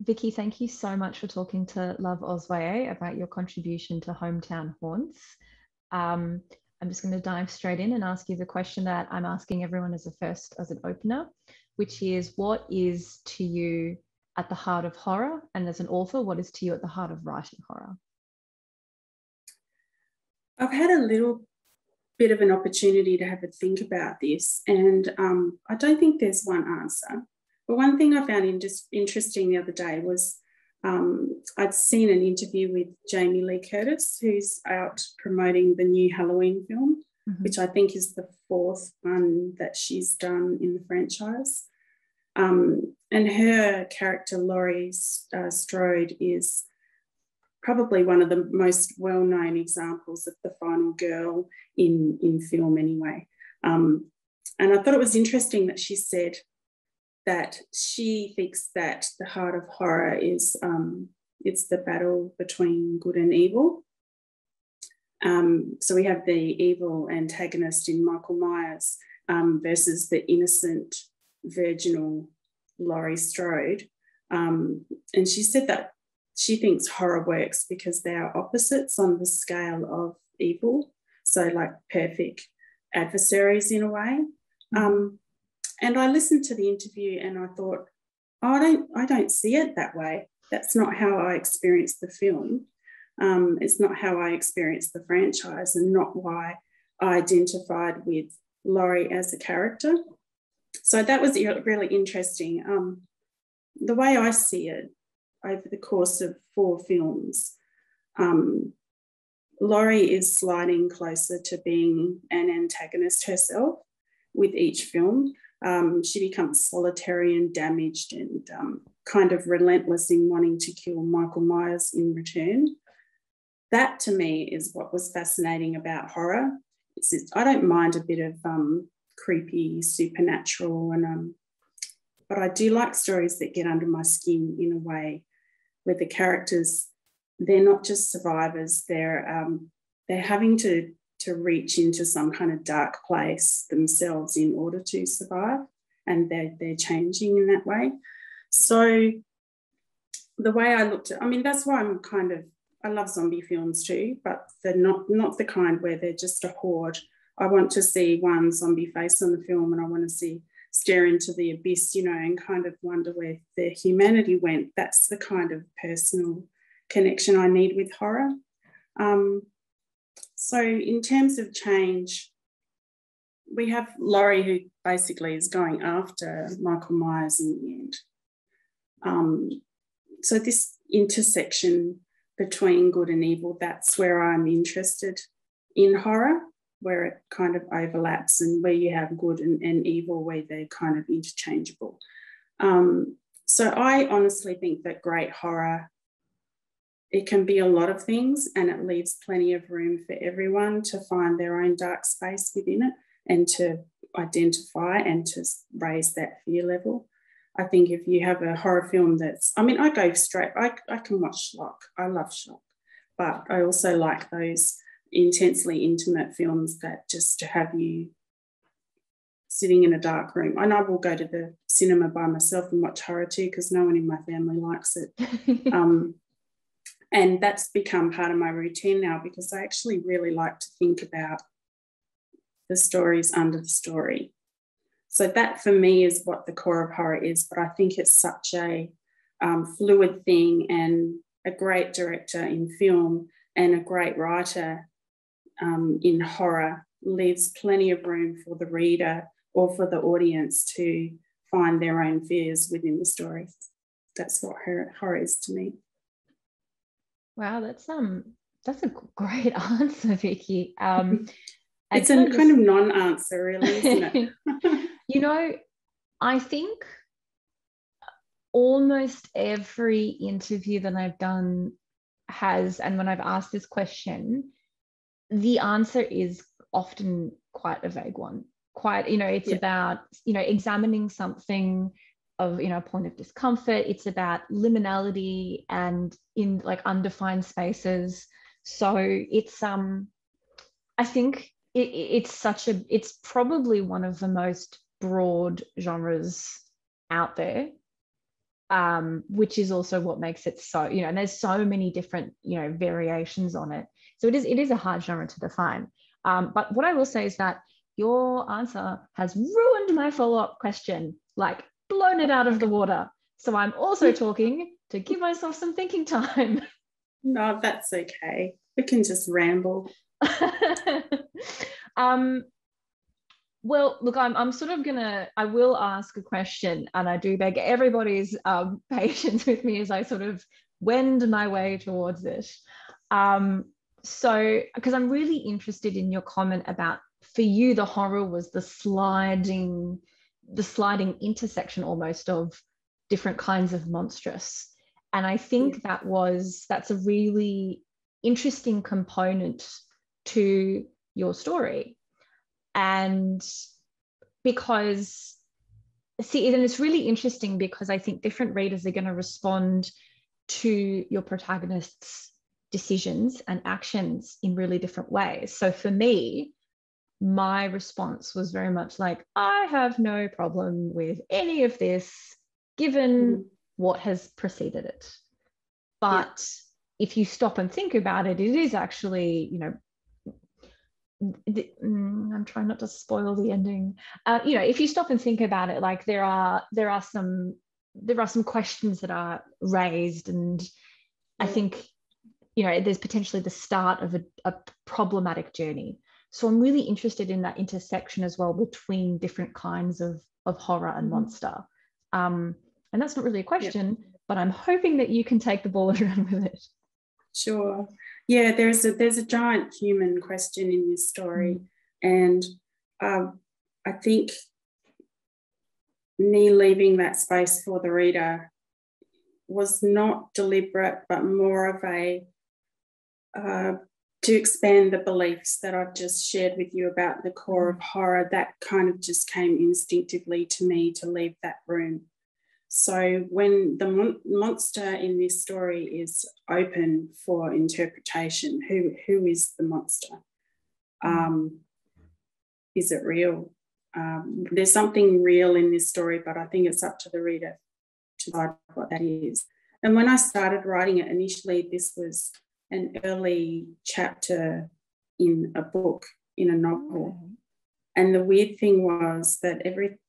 Vikki, thank you so much for talking to Love Oswaye about your contribution to Hometown Haunts. Um, I'm just going to dive straight in and ask you the question that I'm asking everyone as an opener, which is what is to you at the heart of horror? And as an author, what is to you at the heart of writing horror? I've had a little bit of an opportunity to have a think about this, and I don't think there's one answer. But one thing I found interesting the other day was I'd seen an interview with Jamie Lee Curtis, who's out promoting the new Halloween film, which I think is the fourth one that she's done in the franchise. And her character, Laurie Strode, is probably one of the most well-known examples of the final girl in film anyway. And I thought it was interesting that she said that she thinks that the heart of horror is it's the battle between good and evil. So we have the evil antagonist in Michael Myers versus the innocent, virginal Laurie Strode. And she said that she thinks horror works because they are opposites on the scale of evil, so like perfect adversaries in a way. And I listened to the interview and I thought, oh, I don't see it that way. That's not how I experience the film. It's not how I experience the franchise, and not why I identified with Laurie as a character. So that was really interesting. The way I see it, over the course of 4 films, Laurie is sliding closer to being an antagonist herself with each film. She becomes solitary and damaged and kind of relentless in wanting to kill Michael Myers in return. That, to me, is what was fascinating about horror. I don't mind a bit of creepy, supernatural, but I do like stories that get under my skin in a way where the characters, they're not just survivors, they're having to reach into some kind of dark place themselves in order to survive, and they're changing in that way. So the way I looked at, I mean, that's why I love zombie films too, but they're not the kind where they're just a horde. I want to see one zombie face on the film, and I want to stare into the abyss, and kind of wonder where their humanity went. That's the kind of personal connection I need with horror. So in terms of change, we have Laurie, who basically is going after Michael Myers in the end. So this intersection between good and evil, that's where I'm interested in horror, where it kind of overlaps, and where you have good and evil, where they're kind of interchangeable. So I honestly think that great horror, it can be a lot of things, and it leaves plenty of room for everyone to find their own dark space within it and to identify and to raise that fear level. I think if you have a horror film I go straight, I can watch schlock. I love schlock, but I also like those intensely intimate films that just to have you sitting in a dark room. And I will go to the cinema by myself and watch horror too, because no one in my family likes it. And that's become part of my routine now, because I actually really like to think about the stories under the story. So that for me is what the core of horror is, but I think it's such a fluid thing, and a great director in film and a great writer in horror leaves plenty of room for the reader or for the audience to find their own fears within the story. That's what horror is to me. Wow, that's a great answer, Vikki. It's a kind of non-answer, really, isn't it? I think almost every interview that I've done has, and when I've asked this question, the answer is often quite a vague one. It's about, examining something of, a point of discomfort. It's about liminality and in like undefined spaces. So it's, I think it's probably one of the most broad genres out there. which is also what makes it so, and there's so many different, variations on it. So it is a hard genre to define. But what I will say is that your answer has ruined my follow-up question, like blown it out of the water. So I'm also talking to give myself some thinking time. No, that's okay. We can just ramble. Well, look, I'm sort of I will ask a question, and I do beg everybody's patience with me as I sort of wend my way towards it. So, because I'm really interested in your comment about, for you, the horror was the sliding intersection almost of different kinds of monstrous. And I think that's a really interesting component to your story. And because, and it's really interesting because I think different readers are going to respond to your protagonist's decisions and actions in really different ways. So for me, my response was very much like, I have no problem with any of this, given what has preceded it. But if you stop and think about it, it is actually, I'm trying not to spoil the ending. If you stop and think about it, like there are some questions that are raised, and I think there's potentially the start of a problematic journey. So I'm really interested in that intersection as well between different kinds of horror and monster. And that's not really a question, but I'm hoping that you can take the ball and run with it. Sure. Yeah, there's a giant human question in this story, and I think me leaving that space for the reader was not deliberate, but more of a to expand the beliefs that I've just shared with you about the core of horror. That kind of just came instinctively to me to leave that room. So when the monster in this story is open for interpretation, who is the monster? Is it real? There's something real in this story, but I think it's up to the reader to decide what that is. And when I started writing it, initially this was an early chapter in a book, in a novel. And the weird thing was that every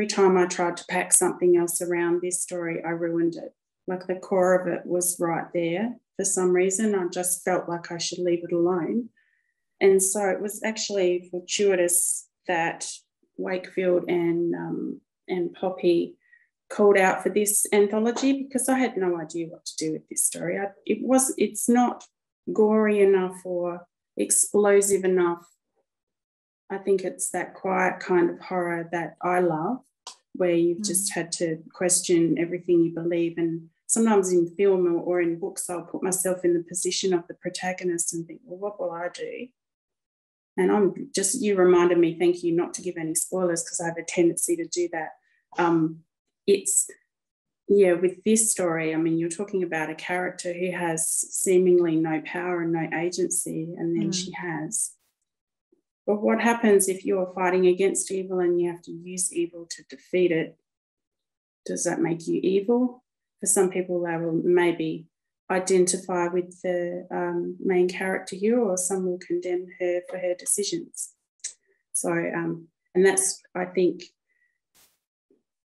time I tried to pack something else around this story, I ruined it. Like the core of it was right there for some reason. I just felt like I should leave it alone. And so it was actually fortuitous that Wakefield and Poppy called out for this anthology, because I had no idea what to do with this story. It's not gory enough or explosive enough. I think it's that quiet kind of horror that I love, where you've just had to question everything you believe. And sometimes in film or in books, I'll put myself in the position of the protagonist and think, well, what will I do? And you reminded me, thank you, not to give any spoilers, because I have a tendency to do that. With this story, I mean, you're talking about a character who has seemingly no power and no agency, and then she has. But what happens if you're fighting against evil and you have to use evil to defeat it? Does that make you evil? For some people, they will maybe identify with the main character here, or some will condemn her for her decisions. So, and that's, I think,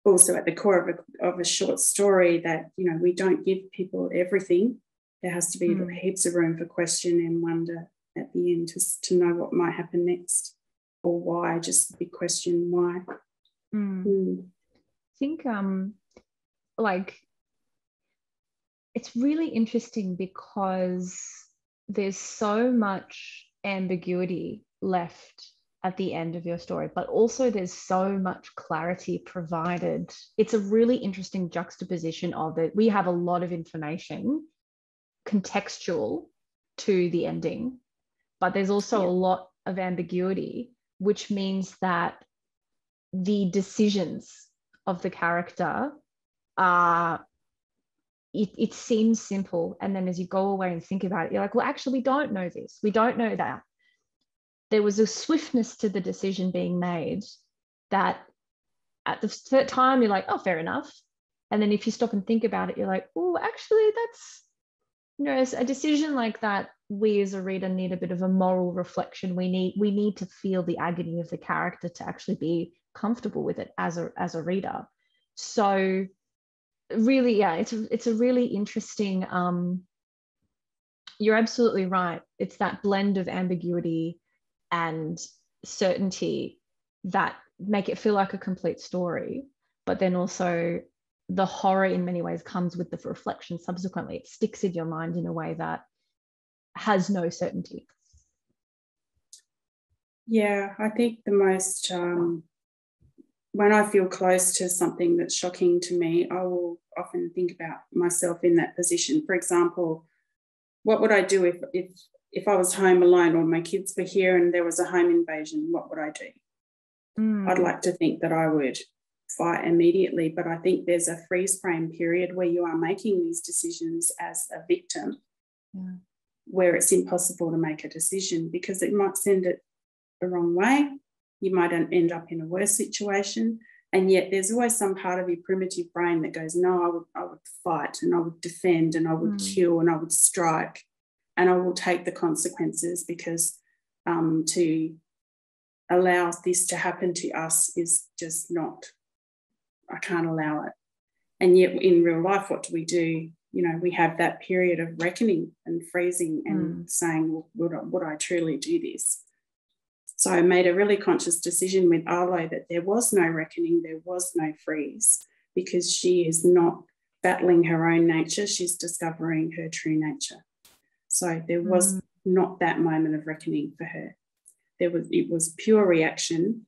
also at the core of a short story, that, we don't give people everything. There has to be heaps of room for question and wonder at the end to know what might happen next, or why, just the big question, why. I think it's really interesting because there's so much ambiguity left at the end of your story, but also there's so much clarity provided. It's a really interesting juxtaposition of it. We have a lot of information contextual to the ending, but there's also a lot of ambiguity, which means that the decisions of the character are, it seems simple. And then as you go away and think about it, you're like, well, actually, we don't know this. We don't know that. There was a swiftness to the decision being made that at the time you're like, oh, fair enough. And then if you stop and think about it, you're like, oh, actually, that's, you know, a decision like that, we as a reader need a bit of a moral reflection. We need to feel the agony of the character to actually be comfortable with it as a reader. So really, yeah, it's a really interesting, you're absolutely right. It's that blend of ambiguity and certainty that make it feel like a complete story, but then also the horror in many ways comes with the reflection subsequently. It sticks in your mind in a way that has no certainty. Yeah, I think the most, when I feel close to something that's shocking to me, I will often think about myself in that position. For example, what would I do if I was home alone or my kids were here and there was a home invasion? What would I do? I'd like to think that I would fight immediately, but I think there's a freeze frame period where you are making these decisions as a victim, where it's impossible to make a decision because it might send it the wrong way. You might end up in a worse situation. And yet there's always some part of your primitive brain that goes, no, I would fight and I would defend and I would kill and I would strike and I will take the consequences because to allow this to happen to us is just not, I can't allow it. And yet in real life, what do? You know, we have that period of reckoning and freezing and saying, well, would I truly do this? So I made a really conscious decision with Arlo that there was no reckoning, there was no freeze, because she is not battling her own nature, she's discovering her true nature. So there was not that moment of reckoning for her. It was pure reaction.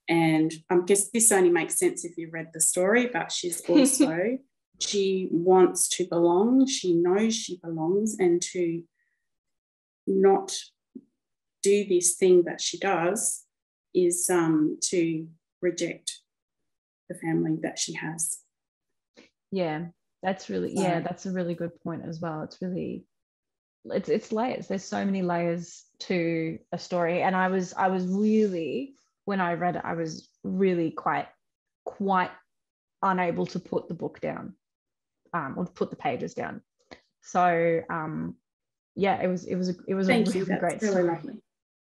And I guess this only makes sense if you read the story, but she's also, she wants to belong, she knows she belongs, and to not do this thing that she does is to reject the family that she has. Yeah, that's really, that's a really good point as well. It's really, it's layers. There's so many layers to a story. And I was really, when I read it, I was really quite unable to put the book down, or to put the pages down. So yeah, it was a really great story. Lovely.